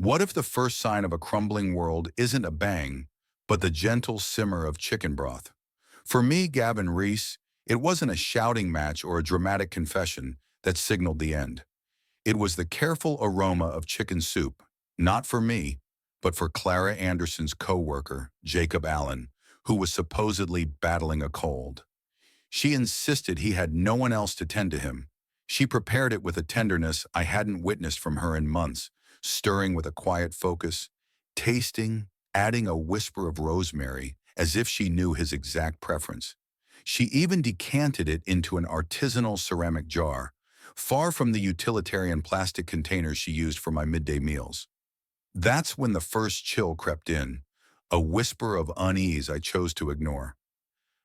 What if the first sign of a crumbling world isn't a bang, but the gentle simmer of chicken broth? For me, Gavin Reese, it wasn't a shouting match or a dramatic confession that signaled the end. It was the careful aroma of chicken soup, not for me, but for Clara Anderson's co-worker, Jacob Allen, who was supposedly battling a cold. She insisted he had no one else to tend to him. She prepared it with a tenderness I hadn't witnessed from her in months, stirring with a quiet focus, tasting, adding a whisper of rosemary, as if she knew his exact preference. She even decanted it into an artisanal ceramic jar, far from the utilitarian plastic containers she used for my midday meals. That's when the first chill crept in, a whisper of unease I chose to ignore.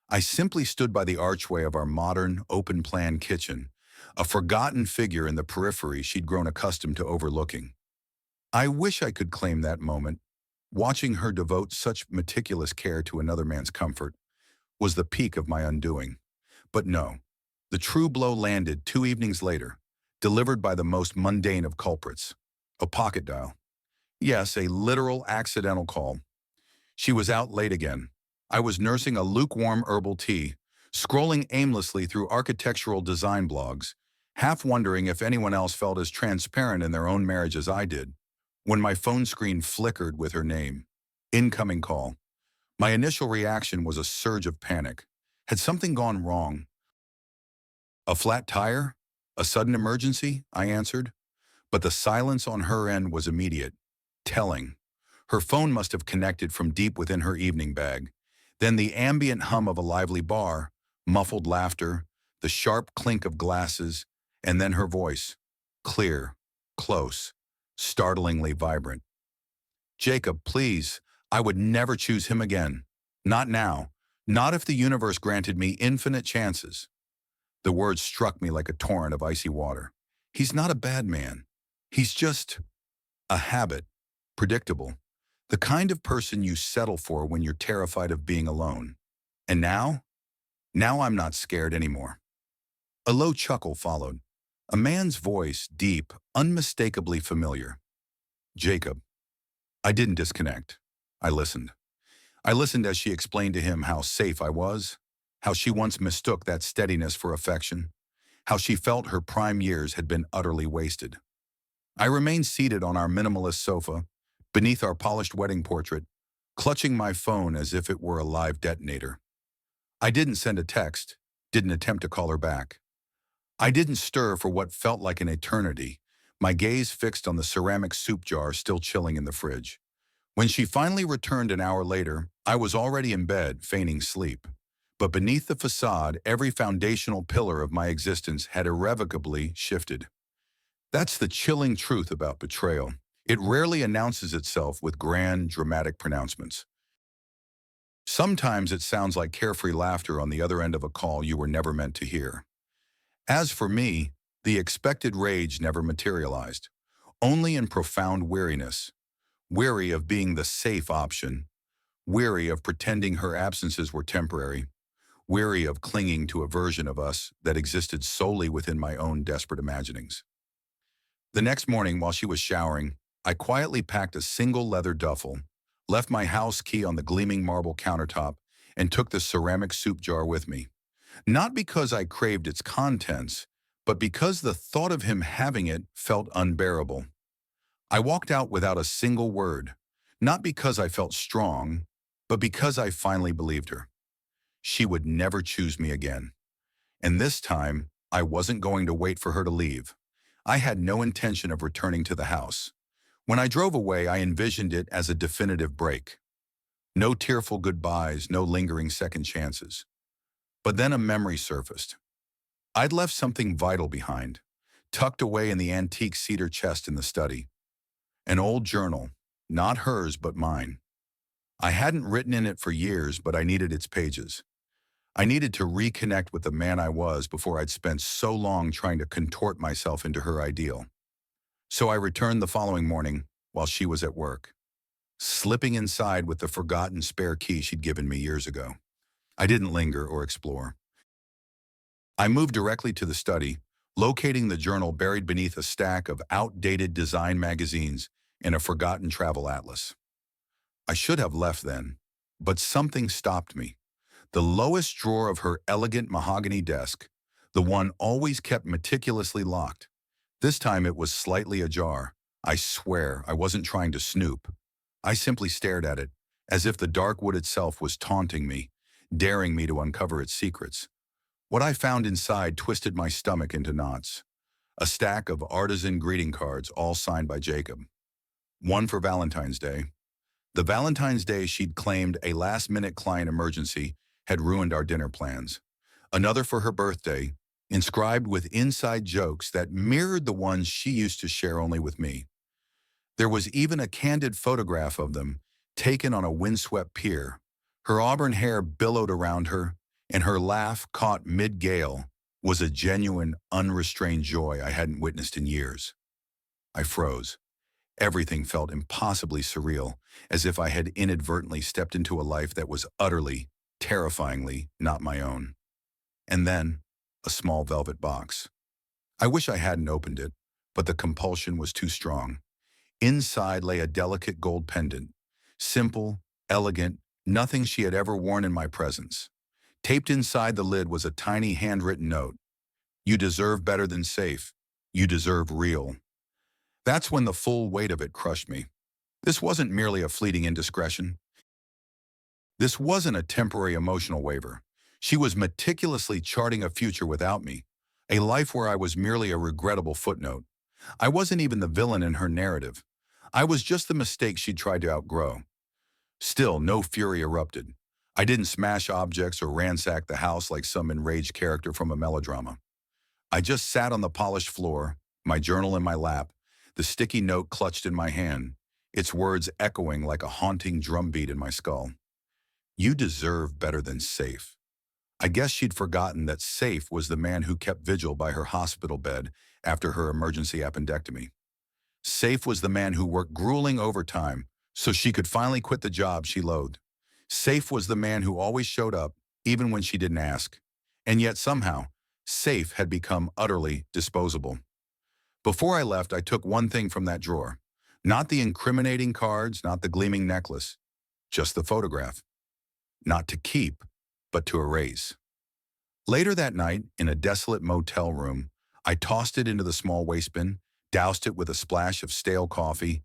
I simply stood by the archway of our modern, open-plan kitchen, a forgotten figure in the periphery she'd grown accustomed to overlooking. I wish I could claim that moment. Watching her devote such meticulous care to another man's comfort was the peak of my undoing. But no, the true blow landed 2 evenings later, delivered by the most mundane of culprits. A pocket dial. Yes, a literal accidental call. She was out late again. I was nursing a lukewarm herbal tea, scrolling aimlessly through architectural design blogs, half wondering if anyone else felt as transparent in their own marriage as I did, when my phone screen flickered with her name. Incoming call. My initial reaction was a surge of panic. Had something gone wrong? A flat tire? A sudden emergency? I answered. But the silence on her end was immediate, telling. Her phone must have connected from deep within her evening bag. Then the ambient hum of a lively bar, muffled laughter, the sharp clink of glasses, and then her voice. Clear, close, startlingly vibrant. Jacob, please, I would never choose him again. Not now. Not if the universe granted me infinite chances. The words struck me like a torrent of icy water. He's not a bad man. He's just a habit, predictable. The kind of person you settle for when you're terrified of being alone. And now? Now I'm not scared anymore. A low chuckle followed. A man's voice, deep, unmistakably familiar. Jacob. I didn't disconnect. I listened. I listened as she explained to him how safe I was, how she once mistook that steadiness for affection, how she felt her prime years had been utterly wasted. I remained seated on our minimalist sofa, beneath our polished wedding portrait, clutching my phone as if it were a live detonator. I didn't send a text, didn't attempt to call her back. I didn't stir for what felt like an eternity, my gaze fixed on the ceramic soup jar still chilling in the fridge. When she finally returned an hour later, I was already in bed, feigning sleep. But beneath the facade, every foundational pillar of my existence had irrevocably shifted. That's the chilling truth about betrayal. It rarely announces itself with grand, dramatic pronouncements. Sometimes it sounds like carefree laughter on the other end of a call you were never meant to hear. As for me, the expected rage never materialized, only in profound weariness, weary of being the safe option, weary of pretending her absences were temporary, weary of clinging to a version of us that existed solely within my own desperate imaginings. The next morning, while she was showering, I quietly packed a single leather duffel, left my house key on the gleaming marble countertop, and took the ceramic soup jar with me. Not because I craved its contents, but because the thought of him having it felt unbearable. I walked out without a single word, not because I felt strong, but because I finally believed her. She would never choose me again. And this time, I wasn't going to wait for her to leave. I had no intention of returning to the house. When I drove away, I envisioned it as a definitive break. No tearful goodbyes, no lingering second chances. But then a memory surfaced. I'd left something vital behind, tucked away in the antique cedar chest in the study. An old journal, not hers but mine. I hadn't written in it for years, but I needed its pages. I needed to reconnect with the man I was before I'd spent so long trying to contort myself into her ideal. So I returned the following morning while she was at work, slipping inside with the forgotten spare key she'd given me years ago. I didn't linger or explore. I moved directly to the study, locating the journal buried beneath a stack of outdated design magazines and a forgotten travel atlas. I should have left then, but something stopped me. The lowest drawer of her elegant mahogany desk, the one always kept meticulously locked. This time it was slightly ajar. I swear I wasn't trying to snoop. I simply stared at it, as if the dark wood itself was taunting me, daring me to uncover its secrets. What I found inside twisted my stomach into knots. A stack of artisan greeting cards, all signed by Jacob. One for Valentine's Day. The Valentine's Day she'd claimed a last-minute client emergency had ruined our dinner plans. Another for her birthday, inscribed with inside jokes that mirrored the ones she used to share only with me. There was even a candid photograph of them, taken on a windswept pier. Her auburn hair billowed around her, and her laugh, caught mid-gale, was a genuine, unrestrained joy I hadn't witnessed in years. I froze. Everything felt impossibly surreal, as if I had inadvertently stepped into a life that was utterly, terrifyingly not my own. And then, a small velvet box. I wish I hadn't opened it, but the compulsion was too strong. Inside lay a delicate gold pendant. Simple, elegant, nothing she had ever worn in my presence. Taped inside the lid was a tiny handwritten note. "You deserve better than safe. You deserve real." That's when the full weight of it crushed me. This wasn't merely a fleeting indiscretion. This wasn't a temporary emotional waiver. She was meticulously charting a future without me, a life where I was merely a regrettable footnote. I wasn't even the villain in her narrative. I was just the mistake she'd tried to outgrow. Still, no fury erupted. I didn't smash objects or ransack the house like some enraged character from a melodrama. I just sat on the polished floor, my journal in my lap, the sticky note clutched in my hand, its words echoing like a haunting drumbeat in my skull. "You deserve better than safe." I guess she'd forgotten that Safe was the man who kept vigil by her hospital bed after her emergency appendectomy. Safe was the man who worked grueling overtime so she could finally quit the job she loathed. Safe was the man who always showed up, even when she didn't ask. And yet somehow, Safe had become utterly disposable. Before I left, I took one thing from that drawer. Not the incriminating cards, not the gleaming necklace, just the photograph. Not to keep, but to erase. Later that night, in a desolate motel room, I tossed it into the small waste bin, doused it with a splash of stale coffee,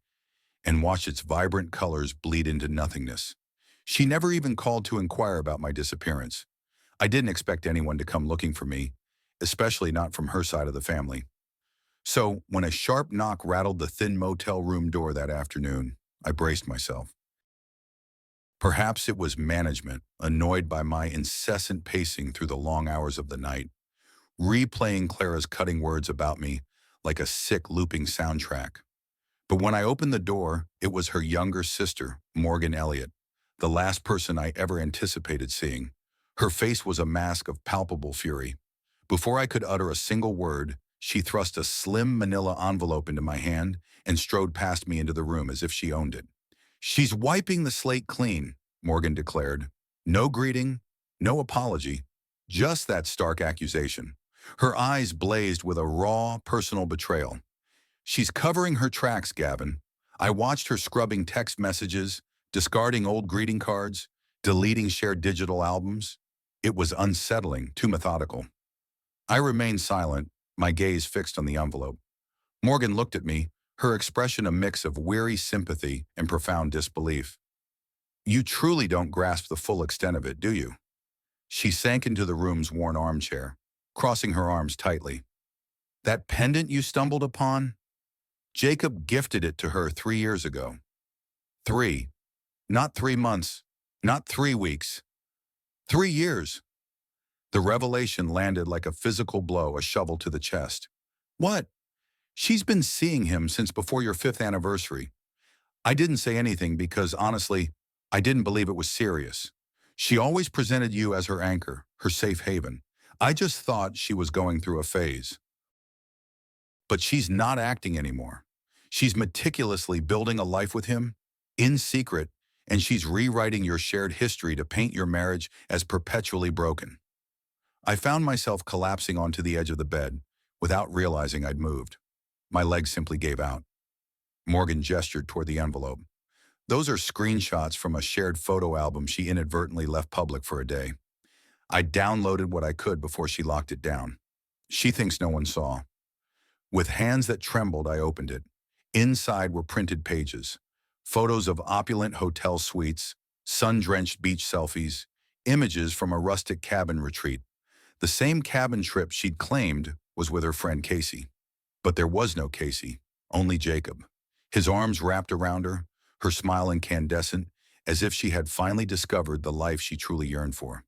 and watched its vibrant colors bleed into nothingness. She never even called to inquire about my disappearance. I didn't expect anyone to come looking for me, especially not from her side of the family. So, when a sharp knock rattled the thin motel room door that afternoon, I braced myself. Perhaps it was management, annoyed by my incessant pacing through the long hours of the night, replaying Clara's cutting words about me like a sick looping soundtrack. But when I opened the door, it was her younger sister, Morgan Elliott, the last person I ever anticipated seeing. Her face was a mask of palpable fury. Before I could utter a single word, she thrust a slim manila envelope into my hand and strode past me into the room as if she owned it. "She's wiping the slate clean," Morgan declared. No greeting, no apology, just that stark accusation. Her eyes blazed with a raw, personal betrayal. "She's covering her tracks, Gavin." I watched her scrubbing text messages, discarding old greeting cards, deleting shared digital albums. It was unsettling, too methodical. I remained silent, my gaze fixed on the envelope. Morgan looked at me, her expression a mix of weary sympathy and profound disbelief. "You truly don't grasp the full extent of it, do you?" She sank into the room's worn armchair, crossing her arms tightly. "That pendant you stumbled upon? Jacob gifted it to her 3 years ago. 3. Not 3 months, not 3 weeks. 3 years." The revelation landed like a physical blow, a shovel to the chest. "What?" "She's been seeing him since before your 5th anniversary." I didn't say anything because, honestly, I didn't believe it was serious. She always presented you as her anchor, her safe haven. I just thought she was going through a phase. But she's not acting anymore. She's meticulously building a life with him, in secret, and she's rewriting your shared history to paint your marriage as perpetually broken. I found myself collapsing onto the edge of the bed without realizing I'd moved. My legs simply gave out. Morgan gestured toward the envelope. Those are screenshots from a shared photo album she inadvertently left public for a day. I downloaded what I could before she locked it down. She thinks no one saw. With hands that trembled, I opened it. Inside were printed pages, photos of opulent hotel suites, sun-drenched beach selfies, images from a rustic cabin retreat. The same cabin trip she'd claimed was with her friend Casey. But there was no Casey, only Jacob. His arms wrapped around her smile incandescent, as if she had finally discovered the life she truly yearned for.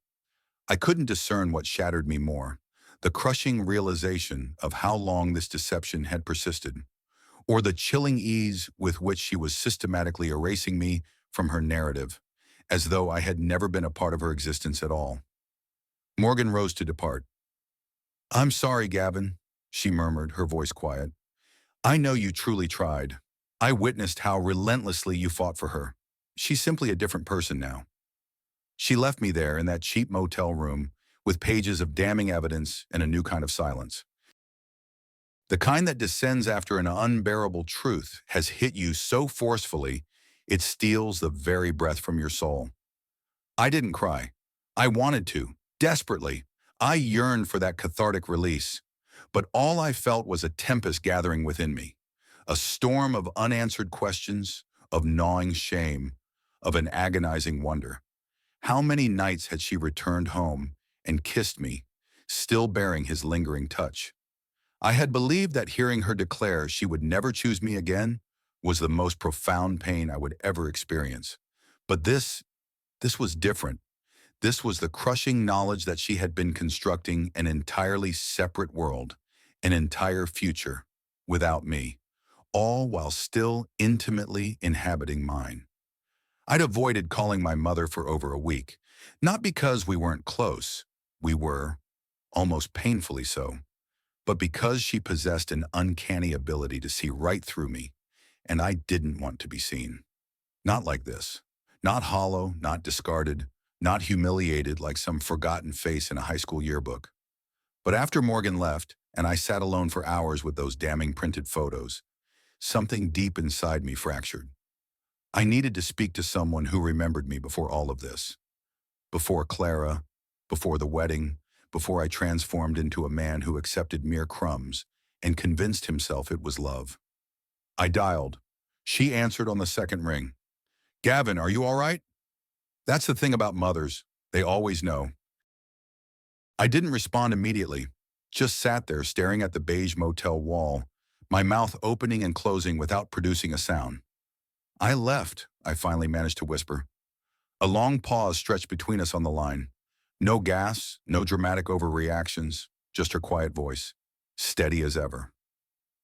I couldn't discern what shattered me more, the crushing realization of how long this deception had persisted, or the chilling ease with which she was systematically erasing me from her narrative, as though I had never been a part of her existence at all. Morgan rose to depart. "I'm sorry, Gavin," she murmured, her voice quiet. "I know you truly tried. I witnessed how relentlessly you fought for her. She's simply a different person now." She left me there in that cheap motel room with pages of damning evidence and a new kind of silence. The kind that descends after an unbearable truth has hit you so forcefully it steals the very breath from your soul. I didn't cry. I wanted to, desperately. I yearned for that cathartic release. But all I felt was a tempest gathering within me, a storm of unanswered questions, of gnawing shame, of an agonizing wonder. How many nights had she returned home and kissed me, still bearing his lingering touch? I had believed that hearing her declare she would never choose me again was the most profound pain I would ever experience. But this was different. This was the crushing knowledge that she had been constructing an entirely separate world, an entire future, without me, all while still intimately inhabiting mine. I'd avoided calling my mother for over a week, not because we weren't close, we were, almost painfully so, but because she possessed an uncanny ability to see right through me, and I didn't want to be seen. Not like this. Not hollow, not discarded, not humiliated like some forgotten face in a high school yearbook. But after Morgan left, and I sat alone for hours with those damning printed photos, something deep inside me fractured. I needed to speak to someone who remembered me before all of this. Before Clara, before the wedding, before I transformed into a man who accepted mere crumbs and convinced himself it was love. I dialed. She answered on the second ring. "Gavin, are you all right?" That's the thing about mothers. They always know. I didn't respond immediately, just sat there staring at the beige motel wall, my mouth opening and closing without producing a sound. "I left," I finally managed to whisper. A long pause stretched between us on the line. No gas, no dramatic overreactions, just her quiet voice, steady as ever.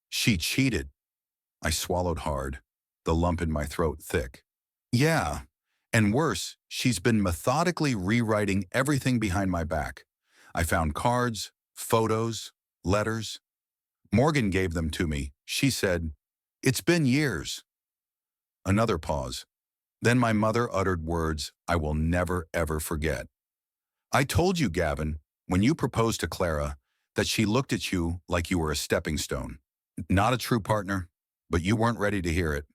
"She cheated." I swallowed hard, the lump in my throat thick. "Yeah, and worse, she's been methodically rewriting everything behind my back. I found cards, photos, letters. Morgan gave them to me. She said, 'It's been years.'" Another pause. Then my mother uttered words I will never, ever forget. "I told you, Gavin, when you proposed to Clara, that she looked at you like you were a stepping stone. Not a true partner, but you weren't ready to hear it."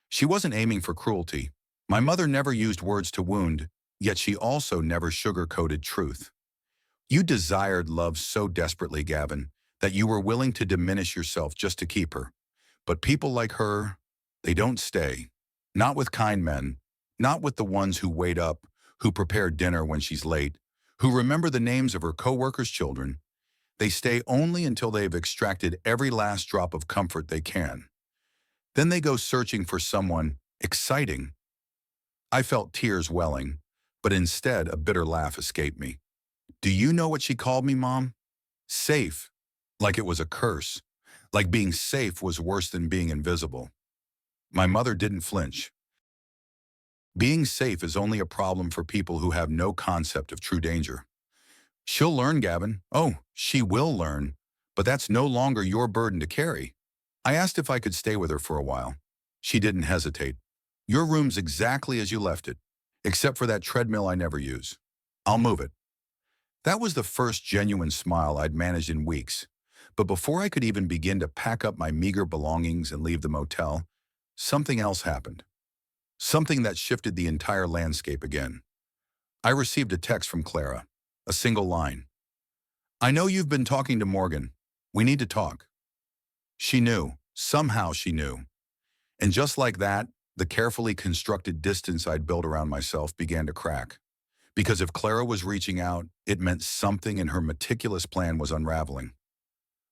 She wasn't aiming for cruelty. My mother never used words to wound, yet she also never sugar-coated truth. "You desired love so desperately, Gavin, that you were willing to diminish yourself just to keep her. But people like her, they don't stay. Not with kind men, not with the ones who wait up, who prepare dinner when she's late, who remember the names of her co-workers' children. They stay only until they've extracted every last drop of comfort they can. Then they go searching for someone exciting." I felt tears welling, but instead a bitter laugh escaped me. "Do you know what she called me, Mom? Safe. Like it was a curse. Like being safe was worse than being invisible." My mother didn't flinch. "Being safe is only a problem for people who have no concept of true danger. She'll learn, Gavin. Oh, she will learn. But that's no longer your burden to carry." I asked if I could stay with her for a while. She didn't hesitate. "Your room's exactly as you left it, except for that treadmill I never use. I'll move it." That was the first genuine smile I'd managed in weeks. But before I could even begin to pack up my meager belongings and leave the motel, something else happened. Something that shifted the entire landscape again. I received a text from Clara, a single line. "I know you've been talking to Morgan. We need to talk." She knew. Somehow she knew. And just like that, the carefully constructed distance I'd built around myself began to crack. Because if Clara was reaching out, it meant something in her meticulous plan was unraveling.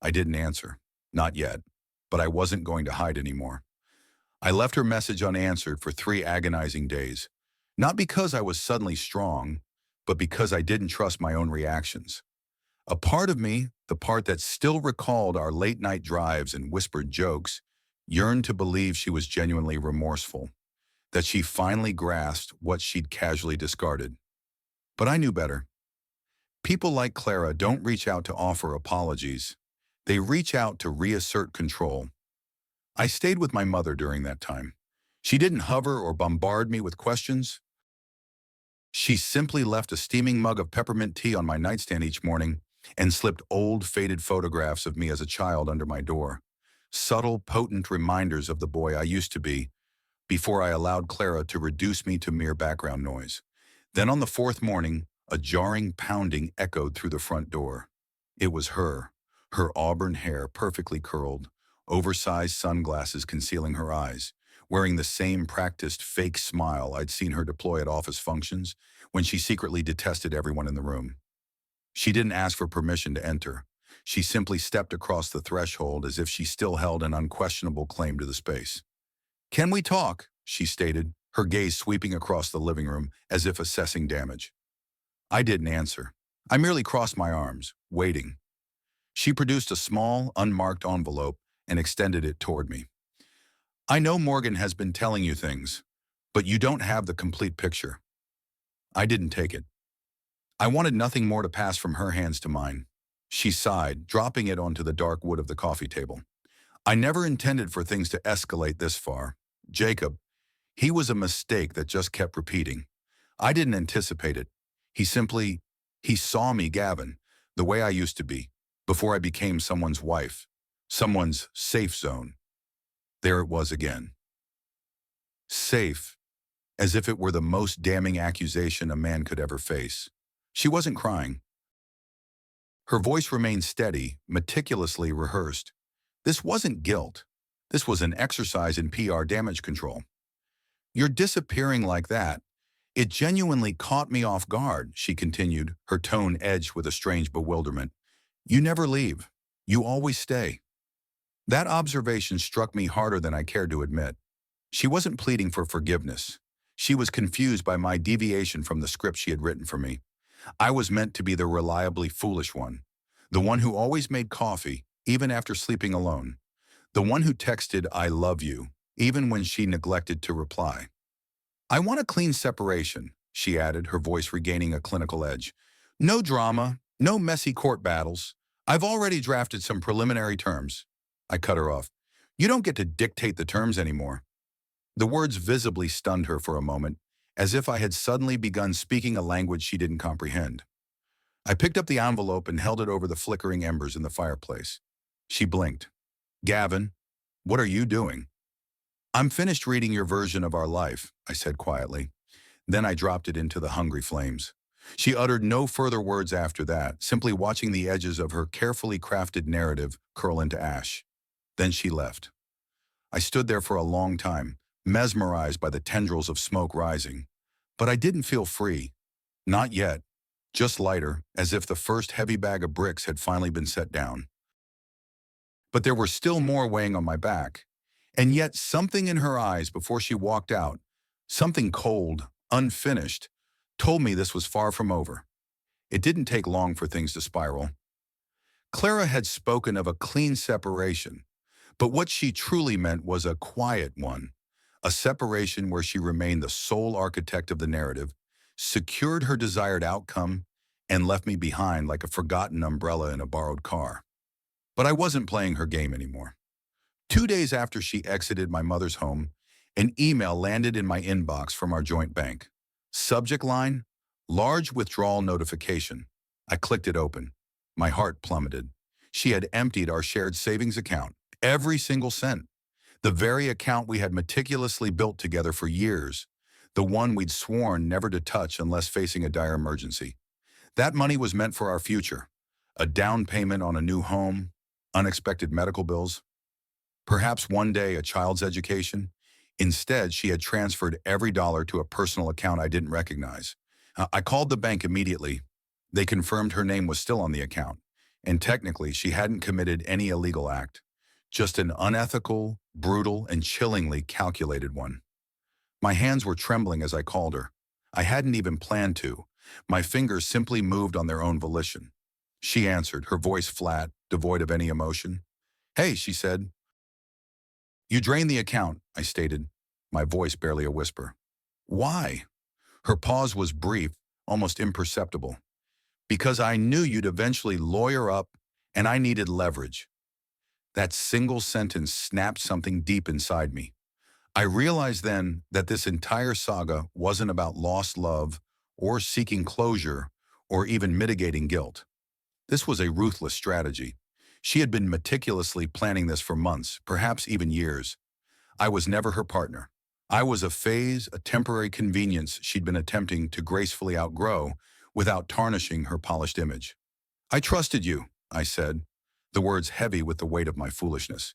I didn't answer. Not yet. But I wasn't going to hide anymore. I left her message unanswered for 3 agonizing days. Not because I was suddenly strong, but because I didn't trust my own reactions. A part of me, the part that still recalled our late-night drives and whispered jokes, yearned to believe she was genuinely remorseful, that she finally grasped what she'd casually discarded. But I knew better. People like Clara don't reach out to offer apologies. They reach out to reassert control. I stayed with my mother during that time. She didn't hover or bombard me with questions. She simply left a steaming mug of peppermint tea on my nightstand each morning and slipped old, faded photographs of me as a child under my door. Subtle, potent reminders of the boy I used to be before I allowed Clara to reduce me to mere background noise. Then on the 4th morning, a jarring pounding echoed through the front door. It was her auburn hair perfectly curled, oversized sunglasses concealing her eyes, wearing the same practiced fake smile I'd seen her deploy at office functions when she secretly detested everyone in the room. She didn't ask for permission to enter. She simply stepped across the threshold as if she still held an unquestionable claim to the space. "Can we talk?" she stated, her gaze sweeping across the living room as if assessing damage. I didn't answer. I merely crossed my arms, waiting. She produced a small, unmarked envelope and extended it toward me. "I know Morgan has been telling you things, but you don't have the complete picture." I didn't take it. I wanted nothing more to pass from her hands to mine. She sighed, dropping it onto the dark wood of the coffee table. "I never intended for things to escalate this far. Jacob, he was a mistake that just kept repeating. I didn't anticipate it. He saw me, Gavin, the way I used to be, before I became someone's wife, someone's safe zone." There it was again. Safe, as if it were the most damning accusation a man could ever face. She wasn't crying. Her voice remained steady, meticulously rehearsed. This wasn't guilt. This was an exercise in PR damage control. "You're disappearing like that. It genuinely caught me off guard," she continued, her tone edged with a strange bewilderment. "You never leave. You always stay." That observation struck me harder than I cared to admit. She wasn't pleading for forgiveness. She was confused by my deviation from the script she had written for me. I was meant to be the reliably foolish one, the one who always made coffee, even after sleeping alone, the one who texted "I love you," even when she neglected to reply. "I want a clean separation," she added, her voice regaining a clinical edge. "No drama, no messy court battles. I've already drafted some preliminary terms." I cut her off. "You don't get to dictate the terms anymore." The words visibly stunned her for a moment, as if I had suddenly begun speaking a language she didn't comprehend. I picked up the envelope and held it over the flickering embers in the fireplace. She blinked. "Gavin, what are you doing?" "I'm finished reading your version of our life," I said quietly. Then I dropped it into the hungry flames. She uttered no further words after that, simply watching the edges of her carefully crafted narrative curl into ash. Then she left. I stood there for a long time, mesmerized by the tendrils of smoke rising. But I didn't feel free. Not yet. Just lighter, as if the first heavy bag of bricks had finally been set down. But there were still more weighing on my back. And yet something in her eyes before she walked out, something cold, unfinished, told me this was far from over. It didn't take long for things to spiral. Clara had spoken of a clean separation, but what she truly meant was a quiet one, a separation where she remained the sole architect of the narrative, secured her desired outcome, and left me behind like a forgotten umbrella in a borrowed car. But I wasn't playing her game anymore. 2 days after she exited my mother's home, an email landed in my inbox from our joint bank. Subject line, "Large withdrawal notification." I clicked it open. My heart plummeted. She had emptied our shared savings account, every single cent. The very account we had meticulously built together for years, the one we'd sworn never to touch unless facing a dire emergency. That money was meant for our future, a down payment on a new home, unexpected medical bills, perhaps one day a child's education. Instead, she had transferred every dollar to a personal account I didn't recognize. I called the bank immediately. They confirmed her name was still on the account, and technically she hadn't committed any illegal act, just an unethical, brutal, and chillingly calculated one. My hands were trembling as I called her. I hadn't even planned to. My fingers simply moved on their own volition. She answered, her voice flat, devoid of any emotion. "Hey," she said. "You drained the account," I stated, my voice barely a whisper. "Why?" Her pause was brief, almost imperceptible. "Because I knew you'd eventually lawyer up, and I needed leverage." That single sentence snapped something deep inside me. I realized then that this entire saga wasn't about lost love or seeking closure or even mitigating guilt. This was a ruthless strategy. She had been meticulously planning this for months, perhaps even years. I was never her partner. I was a phase, a temporary convenience she'd been attempting to gracefully outgrow without tarnishing her polished image. "I trusted you," I said, the words heavy with the weight of my foolishness.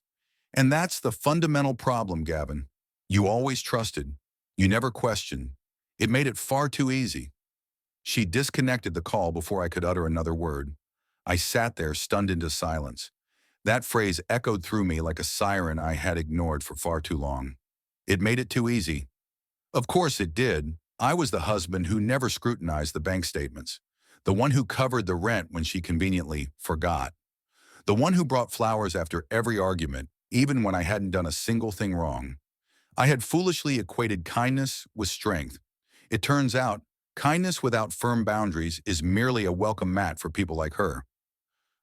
"And that's the fundamental problem, Gavin. You always trusted. You never questioned. It made it far too easy." She disconnected the call before I could utter another word. I sat there, stunned into silence. That phrase echoed through me like a siren I had ignored for far too long. It made it too easy. Of course it did. I was the husband who never scrutinized the bank statements, the one who covered the rent when she conveniently forgot, the one who brought flowers after every argument, even when I hadn't done a single thing wrong. I had foolishly equated kindness with strength. It turns out, kindness without firm boundaries is merely a welcome mat for people like her.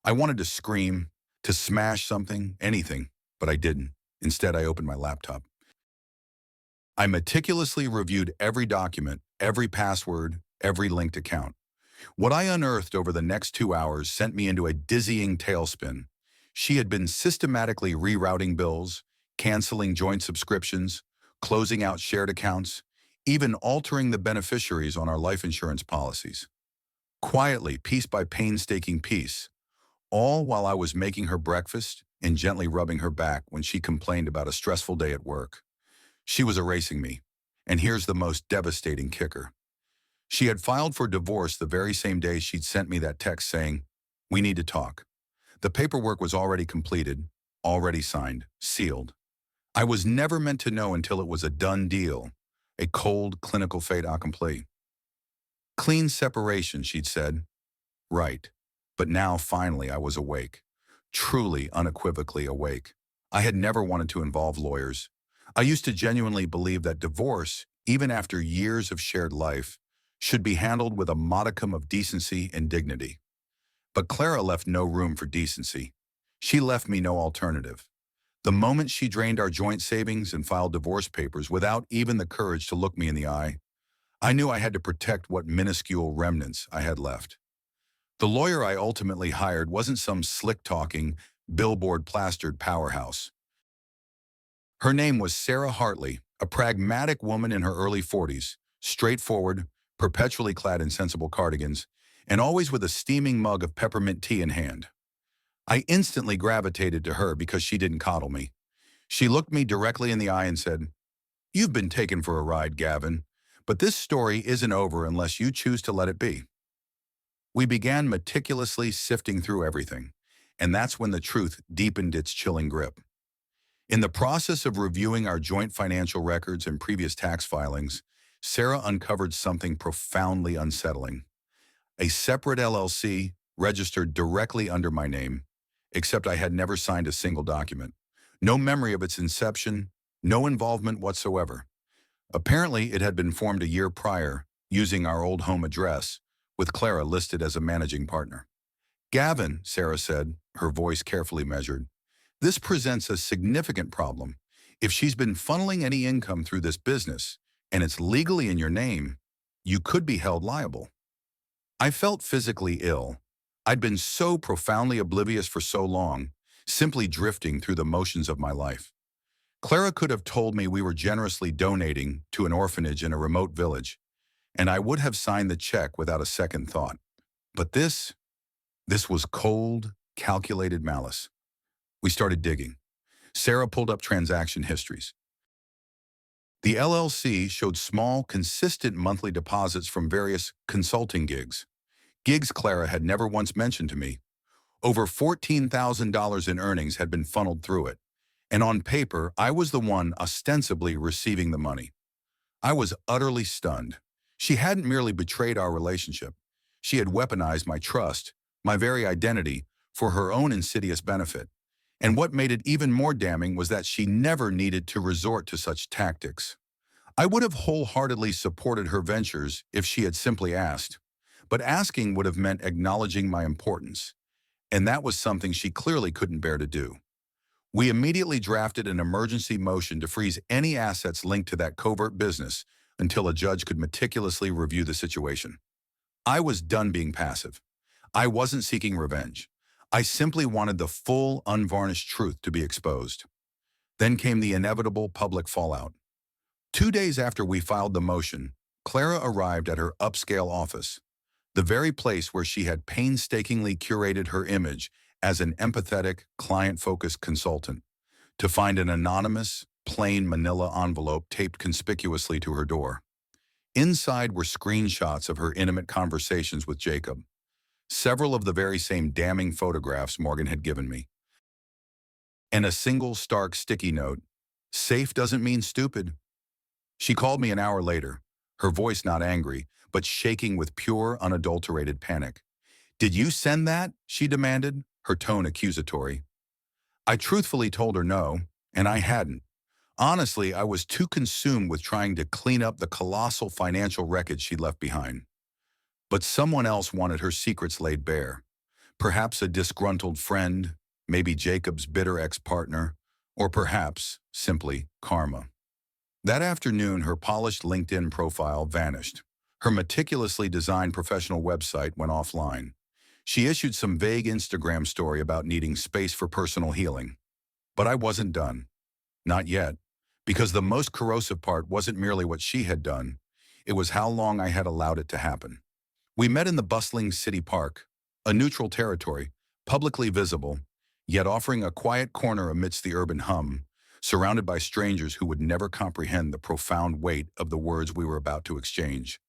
I wanted to scream, to smash something, anything, but I didn't. Instead, I opened my laptop. I meticulously reviewed every document, every password, every linked account. What I unearthed over the next 2 hours sent me into a dizzying tailspin. She had been systematically rerouting bills, canceling joint subscriptions, closing out shared accounts, even altering the beneficiaries on our life insurance policies. Quietly, piece by painstaking piece, all while I was making her breakfast and gently rubbing her back when she complained about a stressful day at work. She was erasing me. And here's the most devastating kicker. She had filed for divorce the very same day she'd sent me that text saying, "We need to talk." The paperwork was already completed, already signed, sealed. I was never meant to know until it was a done deal, a cold, clinical fait accompli. "Clean separation," she'd said. Right. But now, finally, I was awake. Truly, unequivocally awake. I had never wanted to involve lawyers. I used to genuinely believe that divorce, even after years of shared life, should be handled with a modicum of decency and dignity. But Clara left no room for decency. She left me no alternative. The moment she drained our joint savings and filed divorce papers without even the courage to look me in the eye, I knew I had to protect what minuscule remnants I had left. The lawyer I ultimately hired wasn't some slick-talking, billboard-plastered powerhouse. Her name was Sarah Hartley, a pragmatic woman in her early 40s, straightforward, perpetually clad in sensible cardigans, and always with a steaming mug of peppermint tea in hand. I instantly gravitated to her because she didn't coddle me. She looked me directly in the eye and said, "You've been taken for a ride, Gavin, but this story isn't over unless you choose to let it be." We began meticulously sifting through everything, and that's when the truth deepened its chilling grip. In the process of reviewing our joint financial records and previous tax filings, Sarah uncovered something profoundly unsettling. A separate LLC registered directly under my name, except I had never signed a single document. No memory of its inception, no involvement whatsoever. Apparently, it had been formed a year prior, using our old home address, with Clara listed as a managing partner. "Gavin," Sarah said, her voice carefully measured, "this presents a significant problem. If she's been funneling any income through this business, and it's legally in your name, you could be held liable." I felt physically ill. I'd been so profoundly oblivious for so long, simply drifting through the motions of my life. Clara could have told me we were generously donating to an orphanage in a remote village, and I would have signed the check without a second thought. But this was cold, calculated malice. We started digging. Sarah pulled up transaction histories. The LLC showed small, consistent monthly deposits from various consulting gigs Clara had never once mentioned to me. Over $14,000 in earnings had been funneled through it, and on paper, I was the one ostensibly receiving the money. I was utterly stunned. She hadn't merely betrayed our relationship. She had weaponized my trust, my very identity, for her own insidious benefit. And what made it even more damning was that she never needed to resort to such tactics. I would have wholeheartedly supported her ventures if she had simply asked, but asking would have meant acknowledging my importance, and that was something she clearly couldn't bear to do. We immediately drafted an emergency motion to freeze any assets linked to that covert business until a judge could meticulously review the situation. I was done being passive. I wasn't seeking revenge. I simply wanted the full, unvarnished truth to be exposed. Then came the inevitable public fallout. 2 days after we filed the motion, Clara arrived at her upscale office, the very place where she had painstakingly curated her image as an empathetic, client-focused consultant, to find an anonymous, plain manila envelope taped conspicuously to her door. Inside were screenshots of her intimate conversations with Jacob, several of the very same damning photographs Morgan had given me, and a single stark sticky note: "Safe doesn't mean stupid." She called me an hour later, her voice not angry, but shaking with pure, unadulterated panic. "Did you send that?" she demanded, her tone accusatory. I truthfully told her no, and I hadn't. Honestly, I was too consumed with trying to clean up the colossal financial wreckage she'd left behind. But someone else wanted her secrets laid bare. Perhaps a disgruntled friend, maybe Jacob's bitter ex-partner, or perhaps, simply, karma. That afternoon, her polished LinkedIn profile vanished. Her meticulously designed professional website went offline. She issued some vague Instagram story about needing space for personal healing. But I wasn't done. Not yet. Because the most corrosive part wasn't merely what she had done, it was how long I had allowed it to happen. We met in the bustling city park, a neutral territory, publicly visible, yet offering a quiet corner amidst the urban hum, surrounded by strangers who would never comprehend the profound weight of the words we were about to exchange.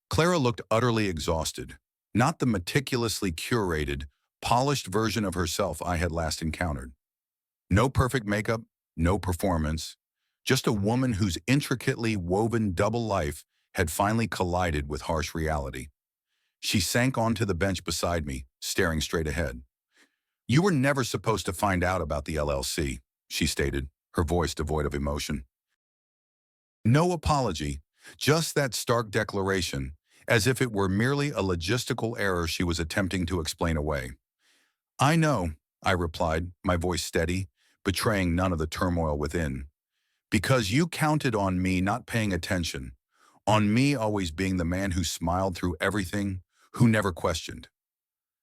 Clara looked utterly exhausted, not the meticulously curated, polished version of herself I had last encountered. No perfect makeup, no performance, just a woman whose intricately woven double life had finally collided with harsh reality. She sank onto the bench beside me, staring straight ahead. "You were never supposed to find out about the LLC," she stated, her voice devoid of emotion. No apology, just that stark declaration, as if it were merely a logistical error she was attempting to explain away. "I know," I replied, my voice steady, betraying none of the turmoil within. "Because you counted on me not paying attention, on me always being the man who smiled through everything, who never questioned."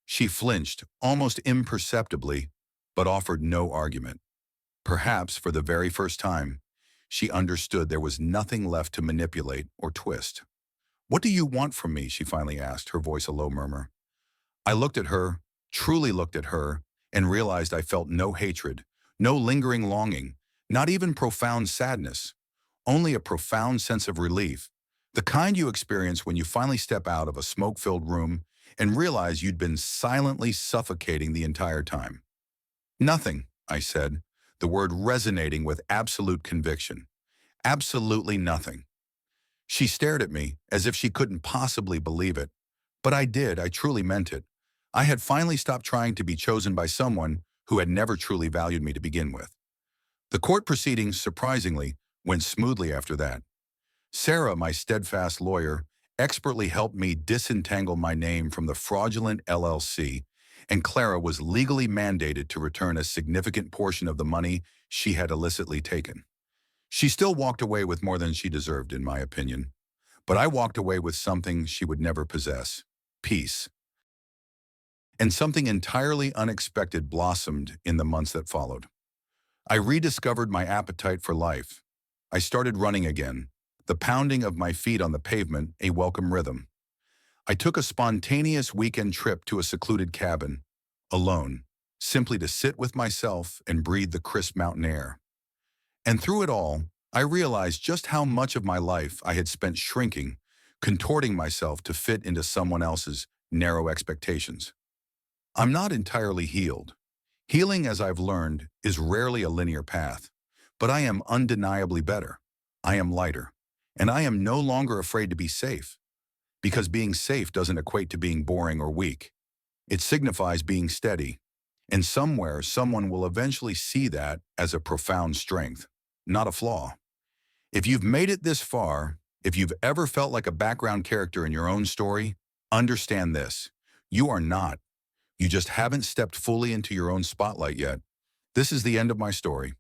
She flinched, almost imperceptibly, but offered no argument. Perhaps for the very first time, she understood there was nothing left to manipulate or twist. "What do you want from me?" she finally asked, her voice a low murmur. I looked at her, truly looked at her, and realized I felt no hatred, no lingering longing, not even profound sadness, only a profound sense of relief, the kind you experience when you finally step out of a smoke-filled room and realize you'd been silently suffocating the entire time. "Nothing," I said, the word resonating with absolute conviction. "Absolutely nothing." She stared at me as if she couldn't possibly believe it. But I did, I truly meant it. I had finally stopped trying to be chosen by someone who had never truly valued me to begin with. The court proceedings, surprisingly, went smoothly after that. Sarah, my steadfast lawyer, expertly helped me disentangle my name from the fraudulent LLC, and Clara was legally mandated to return a significant portion of the money she had illicitly taken. She still walked away with more than she deserved, in my opinion. But I walked away with something she would never possess: peace. And something entirely unexpected blossomed in the months that followed. I rediscovered my appetite for life. I started running again, the pounding of my feet on the pavement a welcome rhythm. I took a spontaneous weekend trip to a secluded cabin, alone, simply to sit with myself and breathe the crisp mountain air. And through it all, I realized just how much of my life I had spent shrinking, contorting myself to fit into someone else's narrow expectations. I'm not entirely healed. Healing, as I've learned, is rarely a linear path, but I am undeniably better. I am lighter, and I am no longer afraid to be safe, because being safe doesn't equate to being boring or weak. It signifies being steady, and somewhere someone will eventually see that as a profound strength, not a flaw. If you've made it this far, if you've ever felt like a background character in your own story, understand this. You are not. You just haven't stepped fully into your own spotlight yet. This is the end of my story.